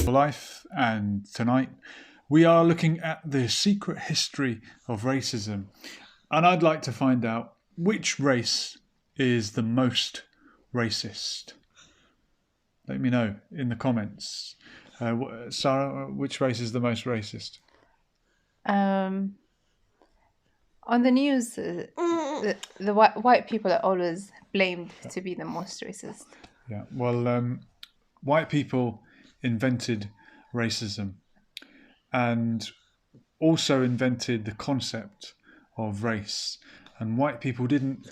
for Life, and tonight we are looking at the secret history of racism. And I'd like to find out which race is the most racist. Let me know in the comments. Sarah, which race is the most racist? On the news, the white people are always blamed to be the most racist. Yeah, well, white people invented racism and also invented the concept of race. And white people didn't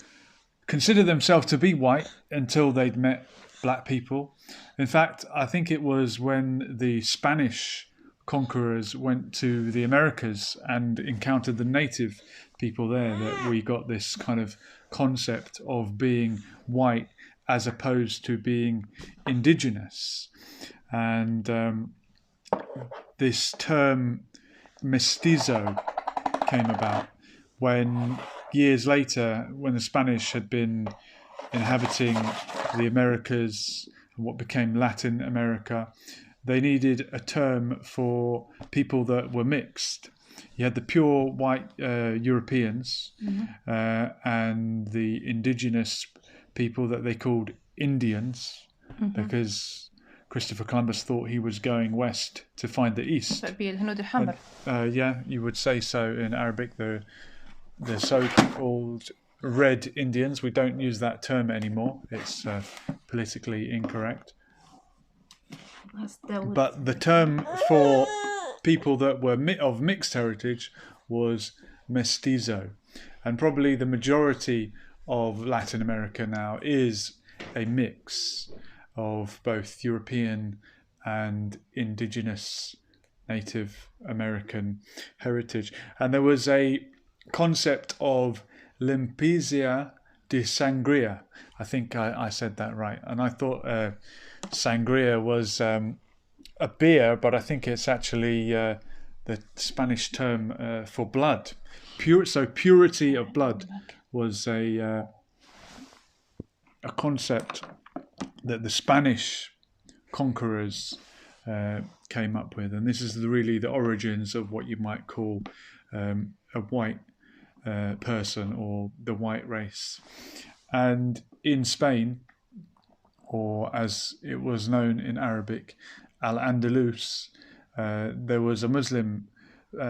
consider themselves to be white until they'd met black people. In fact, I think it was when the Spanish conquerors went to the Americas and encountered the native people there that we got this kind of concept of being white as opposed to being indigenous. And this term mestizo came about when years later, when the Spanish had been inhabiting the Americas and what became Latin America, they needed a term for people that were mixed. You had the pure white Europeans and the indigenous people that they called Indians because Christopher Columbus thought he was going west to find the east. Yeah, you would say so in Arabic. The so-called red Indians. We don't use that term anymore. It's politically incorrect. But the term for people that were of mixed heritage was mestizo. And probably the majority of Latin America now is a mix of both European and indigenous Native American heritage. And there was a concept of limpieza de sangria. I think I said that right. And I thought sangria was a beer, but I think it's actually the Spanish term for blood. So purity of blood was a concept that the Spanish conquerors came up with. And this is really the origins of what you might call a white person or the white race. And in Spain, or as it was known in Arabic, Al-Andalus, there was a Muslim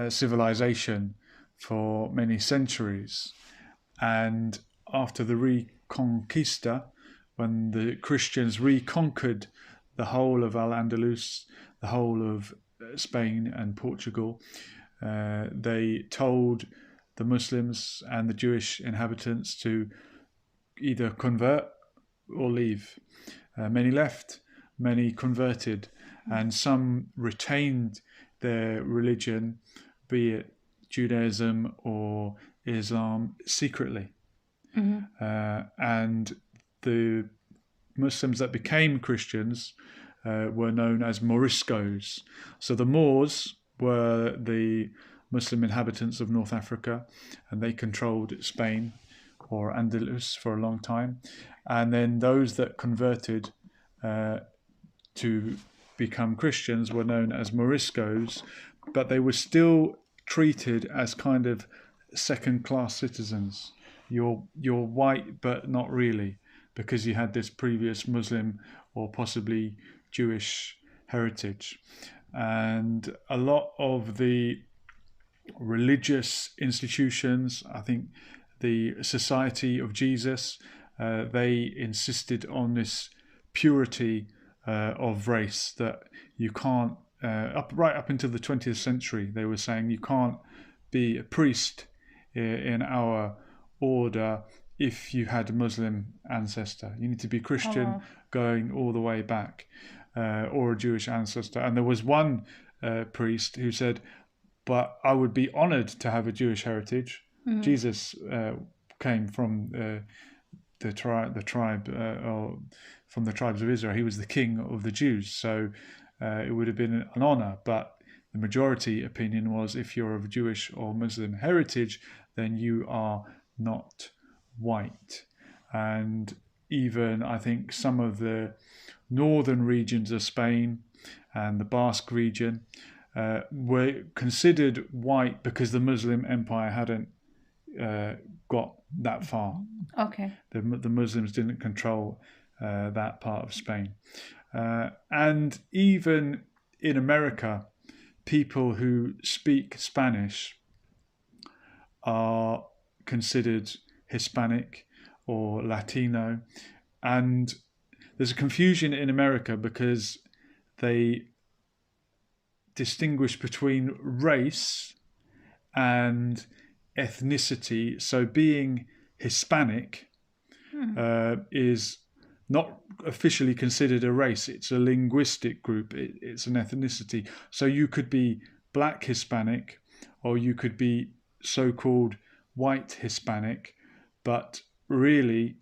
civilization for many centuries. And after the Reconquista, when the Christians reconquered the whole of Al-Andalus, the whole of Spain and Portugal, they told the Muslims and the Jewish inhabitants to either convert or leave. Many left, many converted, and some retained their religion, be it Judaism or Islam, secretly. And the Muslims that became Christians were known as Moriscos. So the Moors were the Muslim inhabitants of North Africa, and they controlled Spain or Andalus for a long time. And then those that converted to become Christians were known as Moriscos, but they were still treated as kind of second-class citizens. You're white, but not really, because you had this previous Muslim or possibly Jewish heritage. And a lot of the religious institutions, I think the Society of Jesus, they insisted on this purity of race, that you can't, right up until the 20th century, they were saying you can't be a priest in our order if you had a Muslim ancestor. You need to be Christian going all the way back, or a Jewish ancestor. And there was one priest who said, but I would be honored to have a Jewish heritage. Jesus came from the tribe or from the tribes of Israel. He was the king of the Jews, so it would have been an honor. But the majority opinion was, if you're of Jewish or Muslim heritage, then you are not white. And even I think some of the northern regions of Spain, and the Basque region were considered white because the Muslim Empire hadn't got that far. Okay. The Muslims didn't control that part of Spain. And even in America, people who speak Spanish are considered Hispanic or Latino. And there's a confusion in America because they distinguish between race and ethnicity. So being Hispanic is not officially considered a race. It's a linguistic group. It's an ethnicity. So you could be black Hispanic, or you could be so-called white Hispanic, but really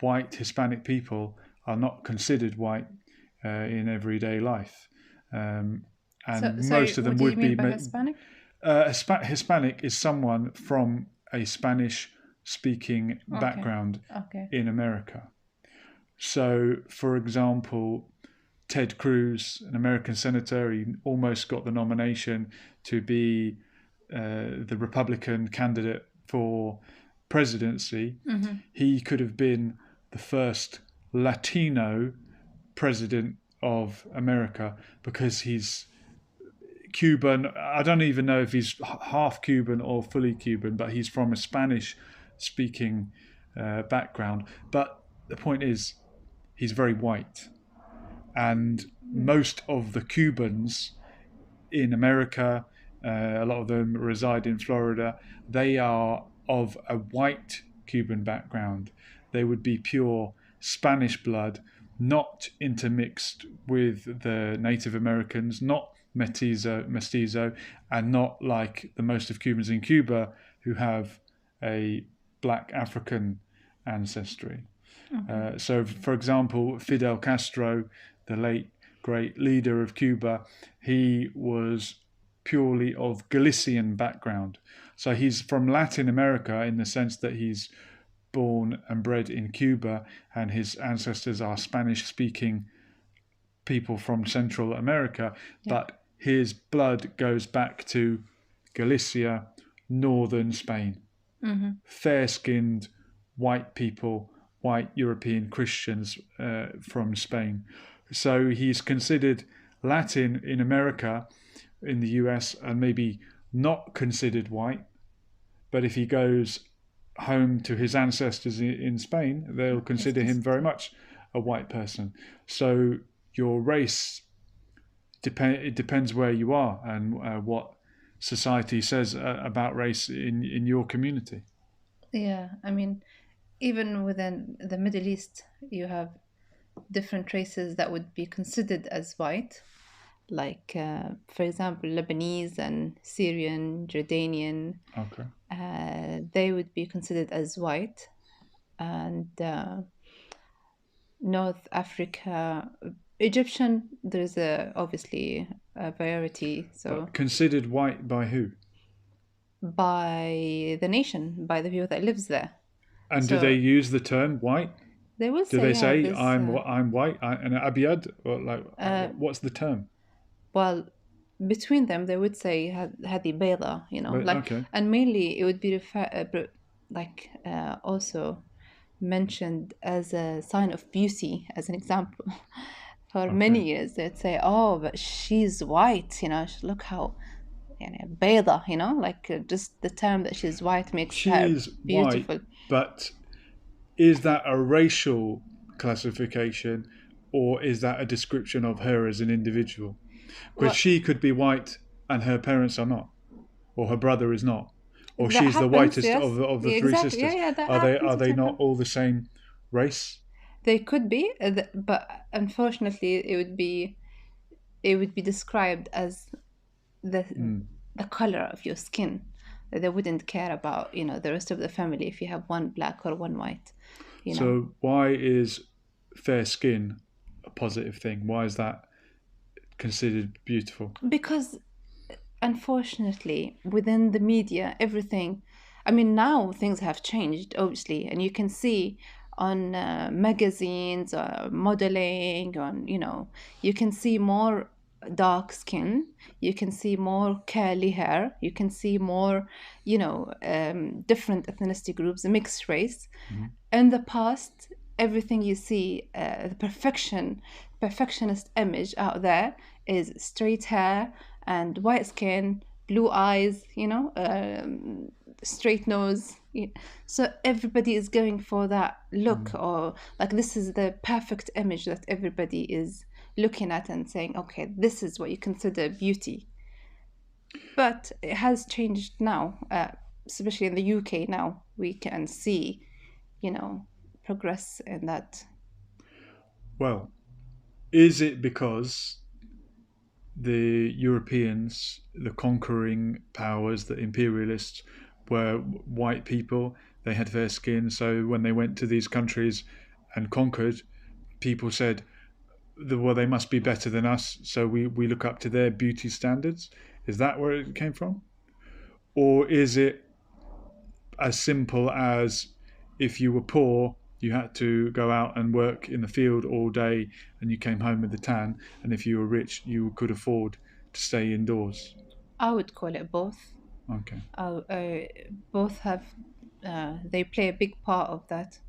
white Hispanic people are not considered white in everyday life. And most of them would be Hispanic. Hispanic is someone from a Spanish-speaking background in America. So, for example, Ted Cruz, an American senator, he almost got the nomination to be the Republican candidate for presidency. Mm-hmm. He could have been the first Latino president of America because he's Cuban. I don't even know if he's half Cuban or fully Cuban, but he's from a Spanish-speaking background. But the point is, he's very white. And most of the Cubans in America, a lot of them reside in Florida, they are of a white Cuban background. They would be pure Spanish blood, not intermixed with the Native Americans, not mestizo, and not like the most of Cubans in Cuba who have a black African ancestry. Okay. So, for example, Fidel Castro, the late great leader of Cuba, he was purely of Galician background. So he's from Latin America in the sense that he's born and bred in Cuba, and his ancestors are Spanish-speaking people from Central America, but his blood goes back to Galicia, northern Spain. Mm-hmm. Fair-skinned white people, white European Christians from Spain. So he's considered Latin in America, in the US, and maybe not considered white. But if he goes home to his ancestors in Spain, they'll consider him very much a white person. So your race, it depends where you are and what society says about race in your community. Yeah, I mean, even within the Middle East, you have different races that would be considered as white, like, for example, Lebanese and Syrian, Jordanian. Okay. They would be considered as white. And North Africa, Egyptian, there's obviously a variety. So but considered white by who? By the nation, by the people that lives there. And so, do they use the term white? They will say. Do they say I'm white and Abiyad, or like what's the term? Well, between them they would say hadi bayda, and mainly it would be also mentioned as a sign of beauty, as an example. For many years they'd say, oh, but she's white, look how bayda, just the term that she's white makes her beautiful. White, but is that a racial classification, or is that a description of her as an individual? Because she could be white and her parents are not, or her brother is not, or she's the whitest of the three sisters. Are they not all the same race? They could be, but unfortunately, it would be described as the color of your skin. They wouldn't care about the rest of the family if you have one black or one white. So why is fair skin a positive thing? Why is that considered beautiful? Because unfortunately within the media, everything, I mean, now things have changed, obviously, and you can see on magazines, modeling, on, you know, you can see more dark skin, you can see more curly hair, you can see more, you know, different ethnicity groups, mixed race. In the past, everything you see, the perfectionist image out there is straight hair and white skin, blue eyes, you know, straight nose. So everybody is going for that look, or like this is the perfect image that everybody is looking at and saying, okay, this is what you consider beauty. But it has changed now, especially in the UK now. We can see, you know, progress in that. Well, is it because the Europeans, the conquering powers, the imperialists, were white people? They had fair skin, so when they went to these countries and conquered, people said, well, they must be better than us, so we look up to their beauty standards. Is that where it came from? Or is it as simple as if you were poor, you had to go out and work in the field all day and you came home with a tan, and if you were rich, you could afford to stay indoors? I would call it both. Okay. Both have, they play a big part of that.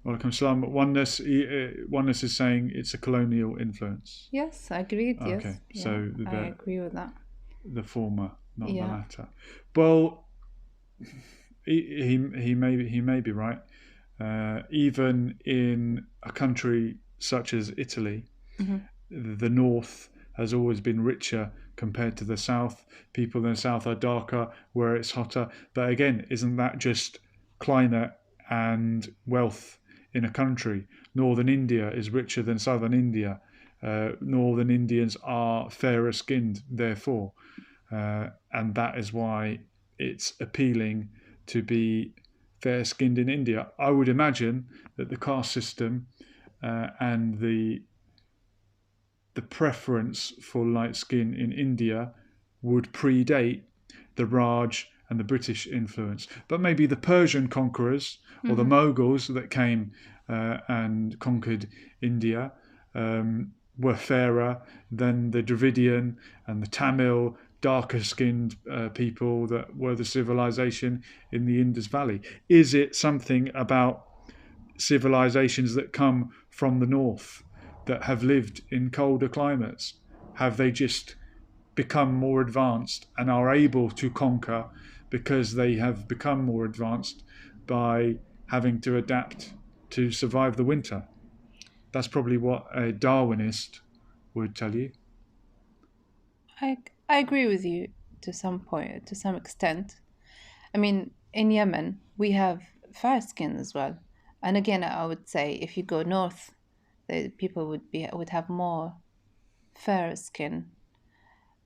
Welcome, Salam. Oneness is saying it's a colonial influence. Yes, I agreed. Yes. Okay, Yeah, so I agree with that. the former, not the Yeah. latter. Well, he may be right. Even in a country such as Italy, the north has always been richer compared to the south. People in the south are darker where it's hotter. But again, isn't that just climate and wealth in a country? Northern India is richer than southern India. Northern Indians are fairer skinned, therefore. And that is why it's appealing to be fair skinned in India. I would imagine that the caste system and the preference for light skin in India would predate the Raj and the British influence. But maybe the Persian conquerors or the Mughals that came and conquered India were fairer than the Dravidian and the Tamil darker skinned people that were the civilization in the Indus Valley. Is it something about civilizations that come from the north that have lived in colder climates? Have they just become more advanced and are able to conquer because they have become more advanced by having to adapt to survive the winter? That's probably what a Darwinist would tell you. I agree with you to some point, to some extent. I mean, in Yemen, we have fair skin as well. And again, I would say if you go north, the people would have more fair skin.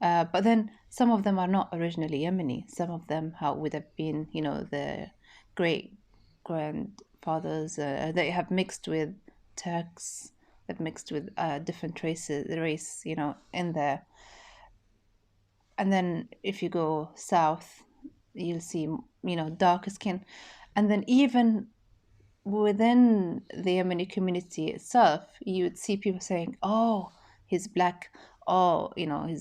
But then some of them are not originally Yemeni. Some of them would have been, you know, the great grandfathers. They have mixed with Turks. They've mixed with different race, you know, in there. And then if you go south, you'll see, you know, darker skin. And then even within the Yemeni community itself, you would see people saying, oh, he's black, oh, you know,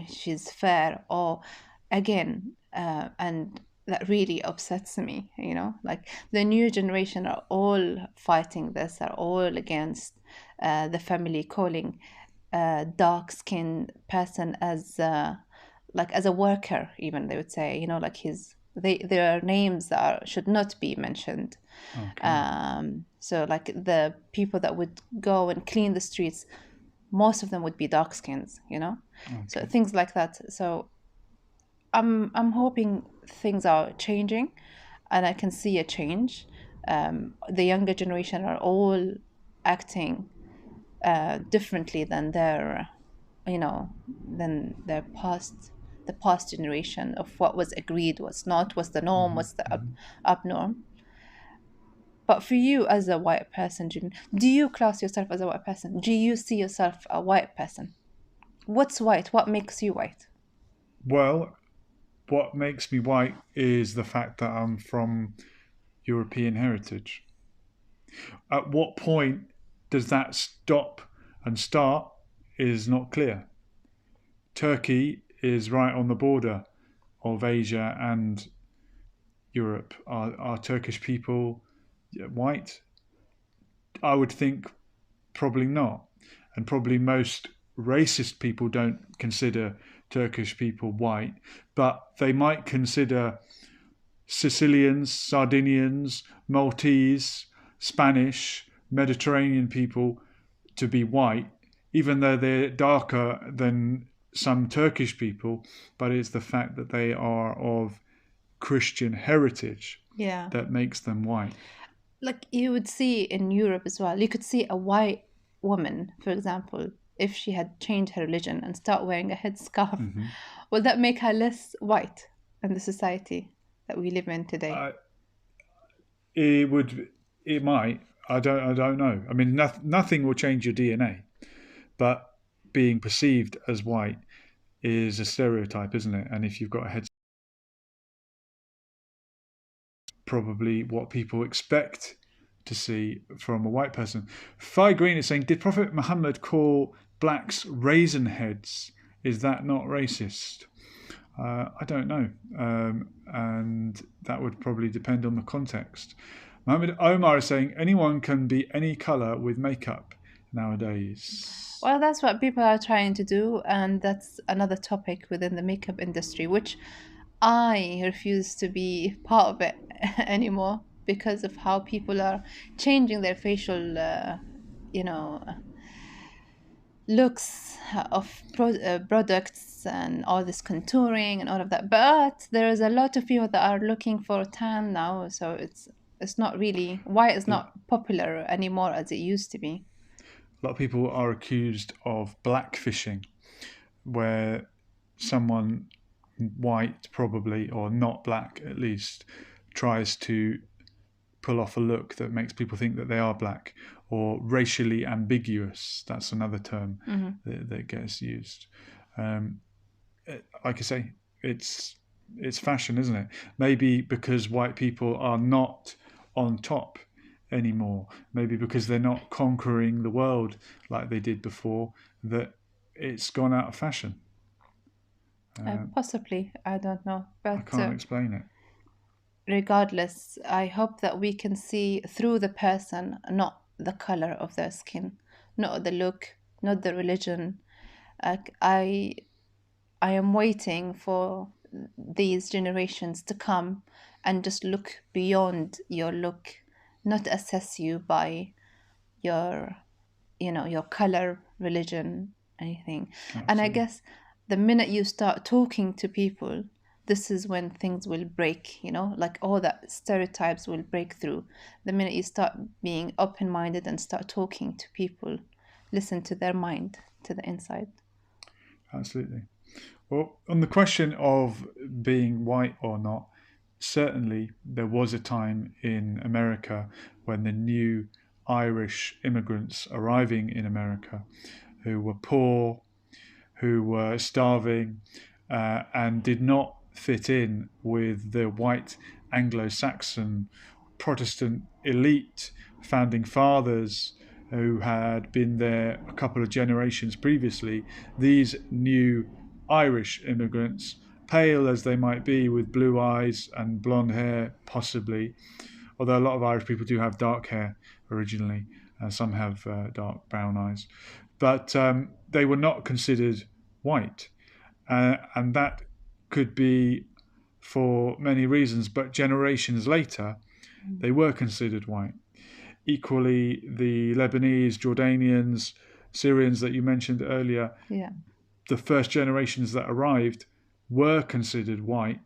she's fair, or again, and that really upsets me, you know, like the new generation are all fighting this, are all against the family calling a dark-skinned person as like as a worker, even they would say, you know, like their names should not be mentioned. Okay. So like the people that would go and clean the streets, most of them would be dark skins, you know. Okay. So things like that. So I'm hoping things are changing, and I can see a change. The younger generation are all acting differently than their, you know, than their the past generation of what was agreed, what's not, what's the norm, what's the up norm. But for you as a white person, do you class yourself as a white person? Do you see yourself a white person? What's white? What makes you white? Well, what makes me white is the fact that I'm from European heritage. At what point does that stop and start is not clear. Turkey is right on the border of Asia and Europe. Are Turkish people white? I would think probably not. And probably most racist people don't consider Turkish people white, but they might consider Sicilians, Sardinians, Maltese, Spanish, Mediterranean people to be white, even though they're darker than some Turkish people, but it's the fact that they are of Christian heritage Yeah. that makes them white. Like you would see in Europe as well. You could see a white woman, for example, if she had changed her religion and start wearing a headscarf. Mm-hmm. Will that make her less white in the society that we live in today? It would. It might. I don't know. I mean, nothing will change your DNA, but being perceived as white is a stereotype, isn't it? And if you've got a head, probably what people expect to see from a white person. Fi Green is saying, did Prophet Muhammad call blacks raisin heads? Is that not racist? I don't know. And that would probably depend on the context. Mohammed Omar is saying, anyone can be any colour with makeup nowadays. Well, that's what people are trying to do, and that's another topic within the makeup industry, which I refuse to be part of it anymore because of how people are changing their facial, looks of products and all this contouring and all of that. But there is a lot of people that are looking for tan now, so it's not really white is not popular anymore as it used to be. A lot of people are accused of blackfishing, where someone white probably, or not black at least, tries to pull off a look that makes people think that they are black, or racially ambiguous. That's another term that gets used. Like I say, it's fashion, isn't it? Maybe because white people are not on top anymore, maybe because they're not conquering the world like they did before, that it's gone out of fashion. Possibly, I don't know, but I can't explain it. Regardless, I hope that we can see through the person, not the color of their skin, not the look, not the religion. I am waiting for these generations to come and just look beyond your look, not assess you by your color, religion, anything. Absolutely. And I guess the minute you start talking to people, this is when things will break, like all that stereotypes will break through. The minute you start being open-minded and start talking to people, listen to their mind, to the inside. Absolutely. Well, on the question of being white or not, certainly there was a time in America when the new Irish immigrants arriving in America, who were poor, who were starving, and did not fit in with the white Anglo-Saxon Protestant elite founding fathers who had been there a couple of generations previously. These new Irish immigrants, pale as they might be, with blue eyes and blonde hair possibly, although a lot of Irish people do have dark hair originally, some have dark brown eyes, but they were not considered white, and that could be for many reasons, but generations later they were considered white. Equally, the Lebanese, Jordanians, Syrians that you mentioned earlier, the first generations that arrived were considered white.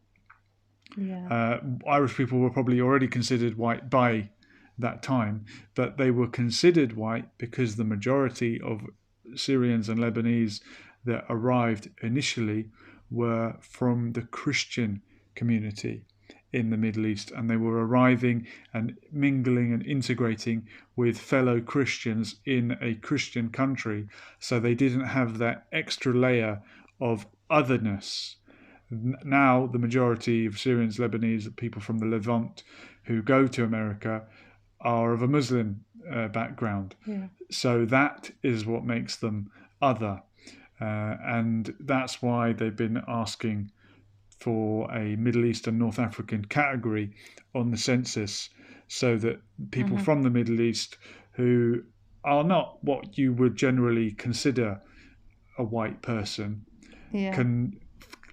Irish people were probably already considered white by that time, but they were considered white because the majority of Syrians and Lebanese that arrived initially were from the Christian community in the Middle East, and they were arriving and mingling and integrating with fellow Christians in a Christian country, so they didn't have that extra layer of otherness. Now the majority of Syrians, Lebanese, people from the Levant who go to America are of a Muslim background. Yeah. So that is what makes them other. And that's why they've been asking for a Middle Eastern North African category on the census, so that people from the Middle East who are not what you would generally consider a white person Yeah. can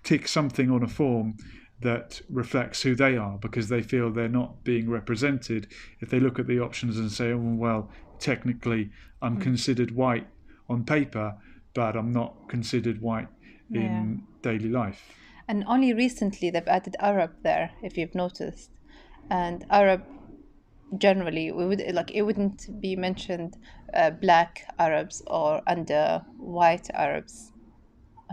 tick something on a form that reflects who they are, because they feel they're not being represented if they look at the options and say, oh, well, technically I'm considered white on paper, but I'm not considered white in daily life. And only recently they've added Arab there, if you've noticed. And Arab, generally, it wouldn't be mentioned black Arabs or under white Arabs.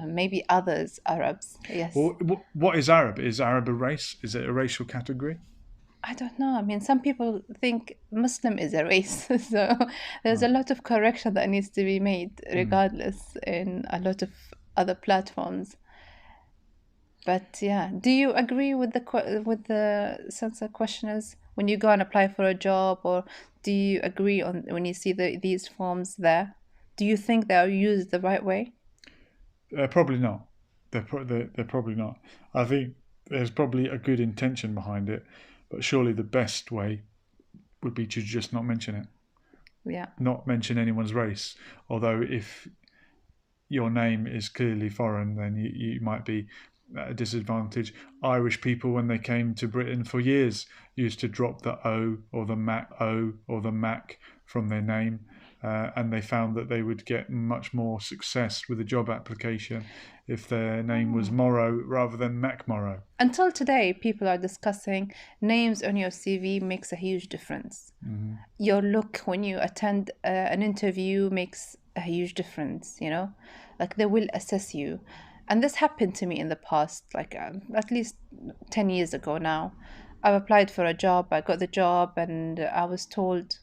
Maybe others Arabs. Yes. Well, what is Arab? Is Arab a race? Is it a racial category? I don't know. I mean, some people think Muslim is a race, so there's a lot of correction that needs to be made, regardless, in a lot of other platforms. But yeah, do you agree with the census questionnaires when you go and apply for a job, or do you agree on when you see these forms there? Do you think they are used the right way? Probably not. They're probably not. I think there's probably a good intention behind it, but surely the best way would be to just not mention it. Yeah. Not mention anyone's race. Although if your name is clearly foreign, then you might be at a disadvantage. Irish people, when they came to Britain for years, used to drop the O or the Mac from their name. And they found that they would get much more success with a job application if their name was Morrow rather than McMorrow. Until today, people are discussing names on your CV makes a huge difference. Mm-hmm. Your look when you attend an interview makes a huge difference, like they will assess you. And this happened to me in the past, like at least 10 years ago now. I applied for a job, I got the job, and I was told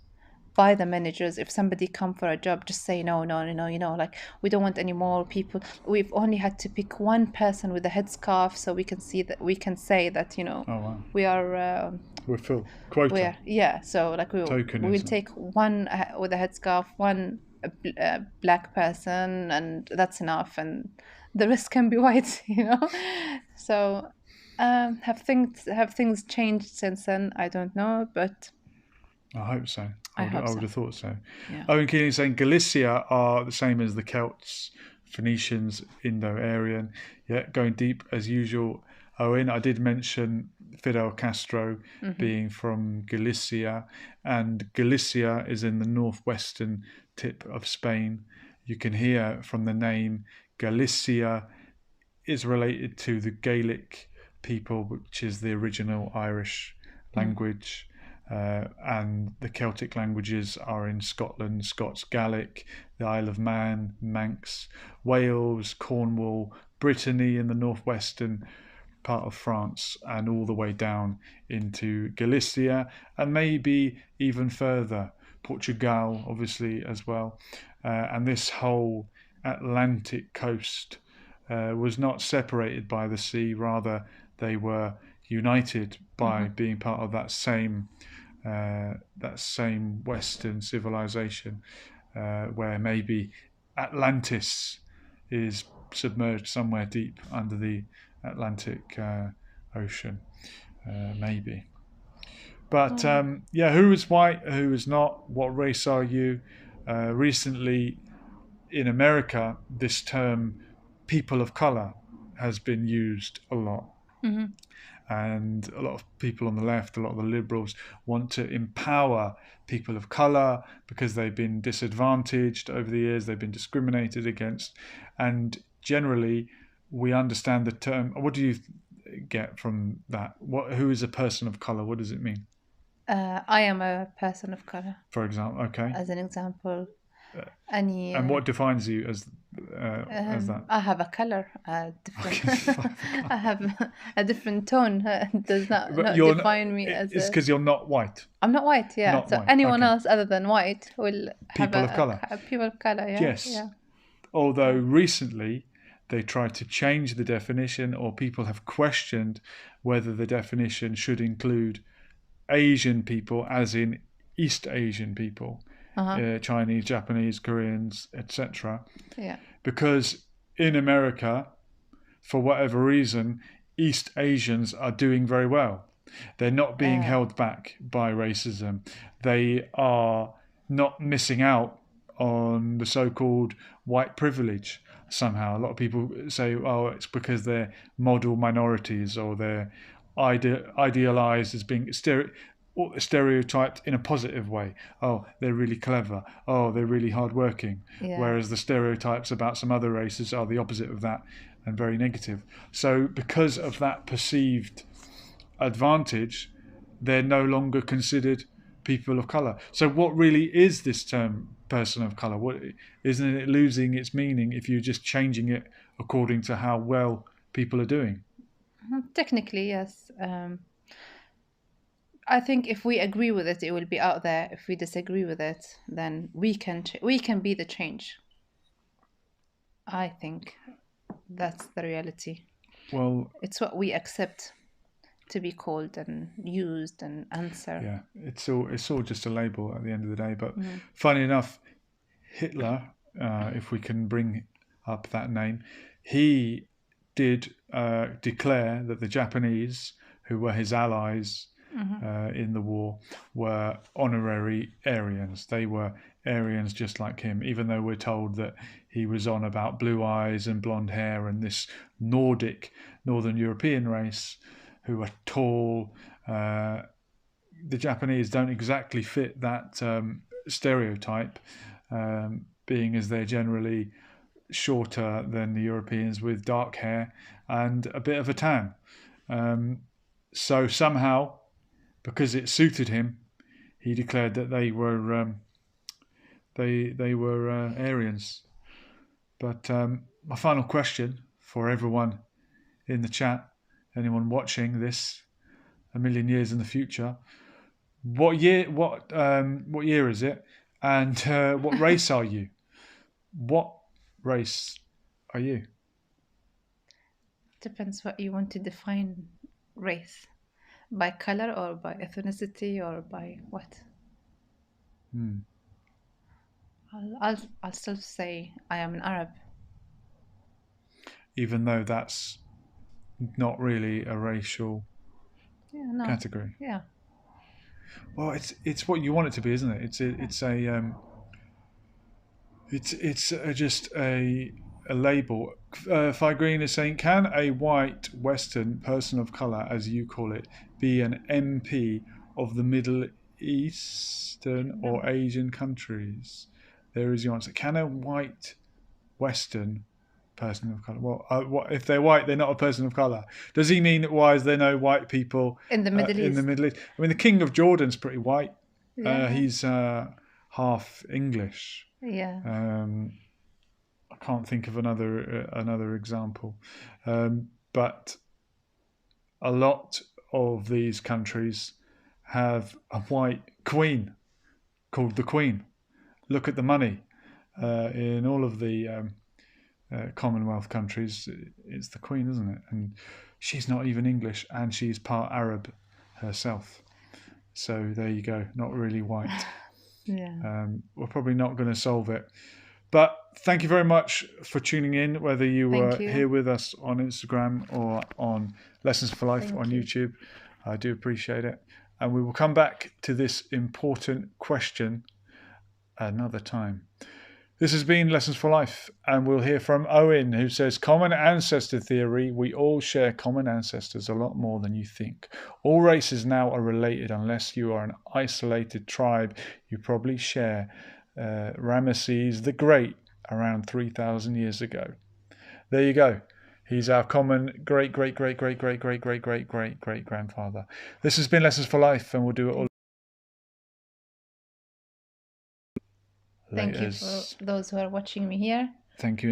by the managers, if somebody come for a job, just say no, like we don't want any more people. We've only had to pick one person with a headscarf, so we can say that Oh, wow. we are We're full quota. So like we will take one with a headscarf, one black person, and that's enough, and the rest can be white. So have things changed since then? I don't know, but I hope so. I would have thought so. Yeah. Owen Keating is saying Galicia are the same as the Celts, Phoenicians, Indo-Aryan. Yeah, going deep as usual. Owen, I did mention Fidel Castro being from Galicia, and Galicia is in the northwestern tip of Spain. You can hear from the name, Galicia is related to the Gaelic people, which is the original Irish language. And the Celtic languages are in Scotland, Scots Gaelic, the Isle of Man, Manx, Wales, Cornwall, Brittany in the northwestern part of France, and all the way down into Galicia, and maybe even further, Portugal, obviously, as well. And this whole Atlantic coast was not separated by the sea, rather they were united by being part of that same Western civilization, where maybe Atlantis is submerged somewhere deep under the Atlantic Ocean, maybe. But who is white, who is not, what race are you? Recently in America, this term people of color has been used a lot. Mm-hmm. And a lot of people on the left, a lot of the liberals, want to empower people of colour because they've been disadvantaged over the years, they've been discriminated against. And generally, we understand the term. What do you get from that? Who is a person of colour? What does it mean? I am a person of colour. For example, okay. As an example. And what defines you as that? I have a color, different. I have a different tone. Does not define me as. It's because you're not white. I'm not white. Yeah. Not so white. Anyone else other than white will have people of color. People of color. Yeah. Yes. Yeah. Although recently they tried to change the definition, or people have questioned whether the definition should include Asian people, as in East Asian people, Uh-huh. Chinese, Japanese, Koreans, etc. Yeah. Because in America, for whatever reason, East Asians are doing very well. They're not being held back by racism. They are not missing out on the so-called white privilege somehow. A lot of people say, oh, it's because they're model minorities or they're idealized as being stereotyped in a positive way. Oh, they're really clever. Oh, they're really hardworking. Yeah. Whereas the stereotypes about some other races are the opposite of that and very negative. So because of that perceived advantage, they're no longer considered people of color. So what really is this term person of color? What isn't it losing its meaning if you're just changing it according to how well people are doing? Technically, yes. I think if we agree with it, it will be out there. If we disagree with it, then we can be the change. I think that's the reality. Well, it's what we accept to be called and used and answer. Yeah, it's all just a label at the end of the day. But funny enough, Hitler, if we can bring up that name, he did declare that the Japanese, who were his allies in the war, were honorary Aryans. They were Aryans just like him, even though we're told that he was on about blue eyes and blonde hair and this Northern European race who are tall. The Japanese don't exactly fit that stereotype, being as they're generally shorter than the Europeans with dark hair and a bit of a tan. So somehow, because it suited him, he declared that they were Aryans. But my final question for everyone in the chat, anyone watching this a million years in the future, what year is it, and what race are you? What race are you? Depends what you want to define race. By color or by ethnicity or by what? I'll still say I am an Arab. Even though that's not really a racial category. Yeah. Well, it's what you want it to be, isn't it? It's just a label. Green is saying, can a white Western person of color, as you call it, be an MP of the Middle Eastern or Asian countries? There is your answer. Can a white Western person of color? Well, if they're white, they're not a person of color. Does he mean why is there no white people in the Middle East? In the Middle East, I mean, the King of Jordan's pretty white. Yeah. He's half English. Yeah. I can't think of another example, but a lot of these countries have a white queen called the Queen. Look at the money in all of the Commonwealth countries. It's the Queen, isn't it? And she's not even English, and she's part Arab herself. So there you go. Not really white. Yeah. We're probably not going to solve it. But thank you very much for tuning in, whether you were here with us on Instagram or on Lessons for Life on YouTube. I do appreciate it. And we will come back to this important question another time. This has been Lessons for Life, and we'll hear from Owen, who says, common ancestor theory. We all share common ancestors, a lot more than you think. All races now are related unless you are an isolated tribe. You probably share Ramesses the Great around 3,000 years ago. There you go. He's our common great-great-great-great-great-great-great-great-great-grandfather. This has been Lessons for Life, and we'll do it all. Thank you for those who are watching me here. Thank you.